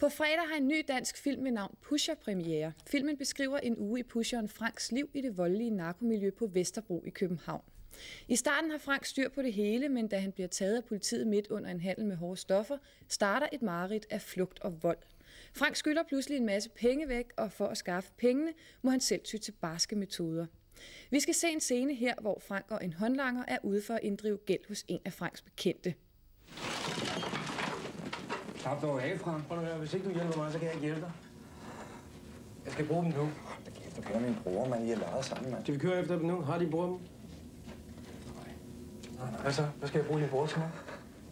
På fredag har en ny dansk film med navn Pusher premiere. Filmen beskriver en uge i pusheren Franks liv i det voldelige narkomiljø på Vesterbro i København. I starten har Frank styr på det hele, men da han bliver taget af politiet midt under en handel med hårde stoffer, starter et mareridt af flugt og vold. Frank skylder pludselig en masse penge væk, og for at skaffe pengene må han selv ty til barske metoder. Vi skal se en scene her, hvor Frank og en håndlanger er ude for at inddrive gæld hos en af Franks bekendte. Slap dog af, Frank. Prøv at høre, hvis ikke du hjælper mig, så kan jeg ikke hjælpe dig. Jeg skal bruge dem nu. Du kender min bror, man. I har leget sammen, mand. Skal vi køre efter dem nu? Har de brugt dem? Nej. Hvad så? Hvad skal jeg bruge din bror til mig?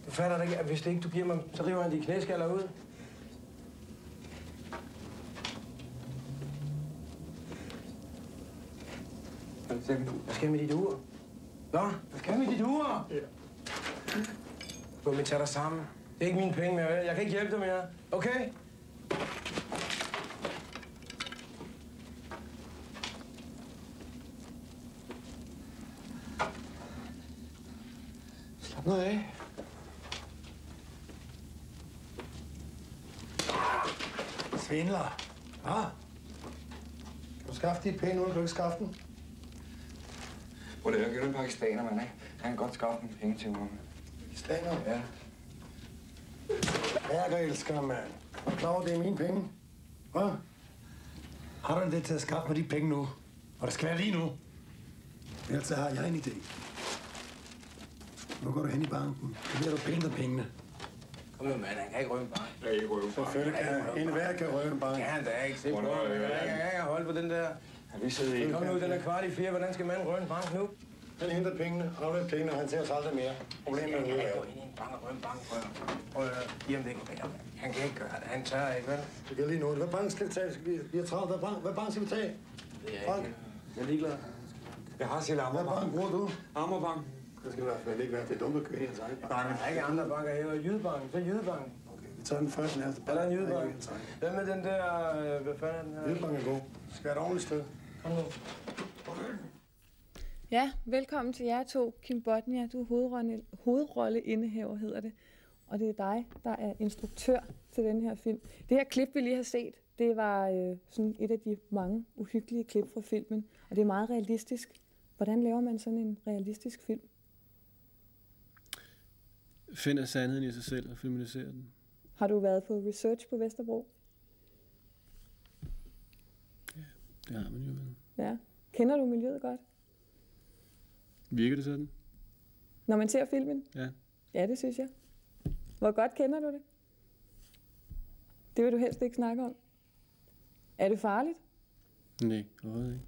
Du fatter da ikke, at hvis det ikke du giver mig, så river han de knæskaller ud. Hvad skal jeg med dit ur? Nå, hvad skal jeg med dit ur? Ja. Gå med, tag dig sammen. Det er ikke mine penge mere. Jeg kan ikke hjælpe dig mere. Okay? Slap noget af. Svindler. Ah. Kan du skaffe de penge, uden du ikke skaffe dem? Prøv at høre, gør du en pakistaner, mand, ikke? Han kan godt skaffe nogle penge til mig. Pakistaner? Ja. Jeg elsker, mand. Er du klar over, det er mine penge? Hvad? Har du det til at skaffe mig de penge nu? Og det skal være lige nu. Ellers har jeg en idé. Nu går du hen i banken. Så bliver du penge af pengene. Kom nu, mand. Han kan ikke røve en bank. Jeg kan ikke røve. Selvfølgelig kan han. En hver kan røve en bank. Ja, han da ikke. Se på ham. Jeg kan holde på den der. Har vi siddet i? Kom nu, den er 4:15. Hvordan skal manden røve en bank nu? Han henter pengene, afleverer pengene, og han ser os aldrig mere. Problemet er nu. Jeg går ind i en bank og røve en bank. Prøv at give ham det. Han kan ikke gøre det. Han tør ikke, vel? Det kan lige nu. Hvad bank skal vi tage? Vi har travlt. Hvad bank skal vi tage? Frank? Jeg er ligeglad. Jeg har selv Hvad Ammerbank. bank bruger du? Ammerbank. Det skal i hvert fald ikke være. Det er dumt at køre i hans egen bank. Der er ikke andre banker. Jeg er Jydebank. Så Jydebank. Okay, vi tager den første nærmeste bank. Er der en Jydebank? Hvad med den der... Hvad fanden er den her? Jydebank er god. Skal have et ordentligt sted. Kom nu. Ja, velkommen til jer to. Kim Bodnia, du er hovedrolleindehaver, hedder det. Og det er dig, der er instruktør til den her film. Det her klip, vi lige har set, det var sådan et af de mange uhyggelige klip fra filmen. Og det er meget realistisk. Hvordan laver man sådan en realistisk film? Finder sandheden i sig selv og filmatiserer den. Har du været på research på Vesterbro? Ja, det har man jo vel. Ja. Kender du miljøet godt? Virker det sådan? Når man ser filmen? Ja. Ja, det synes jeg. Hvor godt kender du det? Det vil du helst ikke snakke om. Er det farligt? Nej, overhovedet ikke.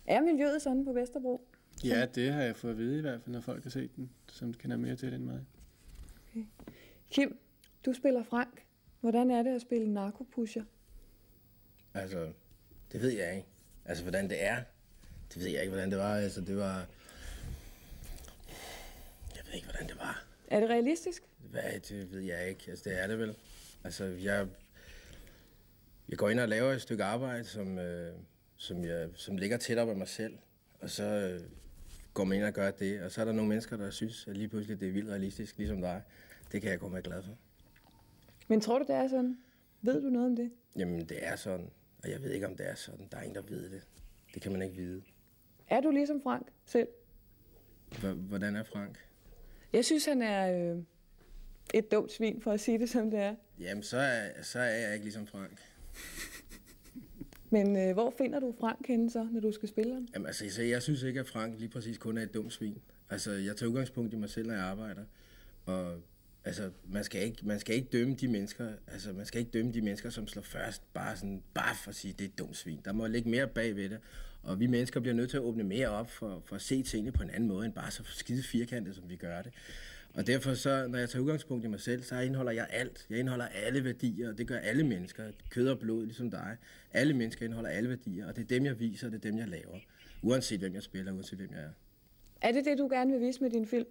Er miljøet sådan på Vesterbro? Ja, det har jeg fået at vide i hvert fald, når folk har set den, som kender mere til det end mig. Okay. Kim, du spiller Frank. Hvordan er det at spille narkopusher? Altså, det ved jeg ikke. Altså, hvordan det er, det ved jeg ikke, hvordan det var. Altså, det var... Jeg ved ikke, hvordan det var. Er det realistisk? Hvad, det ved jeg ikke. Altså, det er det vel. Altså, jeg går ind og laver et stykke arbejde, som ligger tæt op af mig selv. Og så går man ind og gør det. Og så er der nogle mennesker, der synes, at lige pludselig det er vildt realistisk, ligesom dig. Det kan jeg kun være glad for. Men tror du, det er sådan? Ved du noget om det? Jamen, det er sådan. Og jeg ved ikke, om det er sådan. Der er ingen, der ved det. Det kan man ikke vide. Er du ligesom Frank selv? Hvordan er Frank? Jeg synes, han er et dumt svin, for at sige det, som det er. Jamen, så er jeg ikke ligesom Frank. Men hvor finder du Frank henne så, når du skal spille ham? Jamen, altså, jeg synes ikke, at Frank lige præcis kun er et dumt svin. Altså, jeg tager udgangspunkt i mig selv, når jeg arbejder. Og altså, man skal ikke dømme de mennesker, altså, man skal ikke dømme de mennesker, som slår først, bare for at sige, det er et dumt svin. Der må ligge mere bag ved det. Og vi mennesker bliver nødt til at åbne mere op for at se tingene på en anden måde, end bare så skide firkantet, som vi gør det. Og derfor så, når jeg tager udgangspunkt i mig selv, så indeholder jeg alt. Jeg indeholder alle værdier, og det gør alle mennesker. Kød og blod, ligesom dig. Alle mennesker indeholder alle værdier, og det er dem, jeg viser, og det er dem, jeg laver. Uanset hvem jeg spiller, uanset hvem jeg er. Er det det, du gerne vil vise med din film?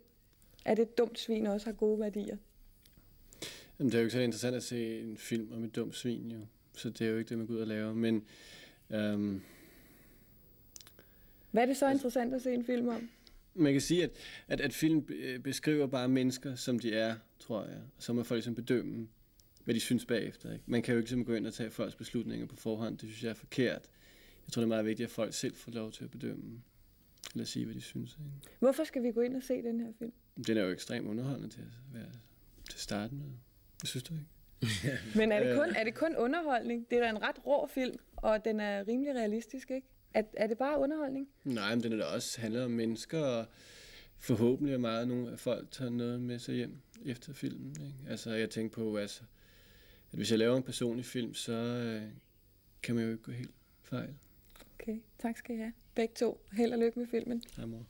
At et dumt svin også har gode værdier? Jamen, det er jo ikke så interessant at se en film om et dumt svin, jo. Så det er jo ikke det, man går ud og laver. Men hvad er det så interessant at se en film om? Man kan sige, at film beskriver bare mennesker, som de er, tror jeg. Og så må folk ligesom bedømme, hvad de synes bagefter. Ikke? Man kan jo ikke simpelthen gå ind og tage folks beslutninger på forhånd. Det synes jeg er forkert. Jeg tror, det er meget vigtigt, at folk selv får lov til at bedømme, eller sige, hvad de synes. Ikke? Hvorfor skal vi gå ind og se den her film? Den er jo ekstremt underholdende til at starte med. Det synes du ikke? Men er det kun underholdning? Det er da en ret rå film, og den er rimelig realistisk, ikke? Er det bare underholdning? Nej, men den er da også handler om mennesker, og forhåbentlig er meget nogle af folk tager noget med sig hjem efter filmen. Ikke? Altså, jeg tænker på, at hvis jeg laver en personlig film, så kan man jo ikke gå helt fejl. Okay, tak skal I have. Begge to. Held og lykke med filmen. Hej, mor.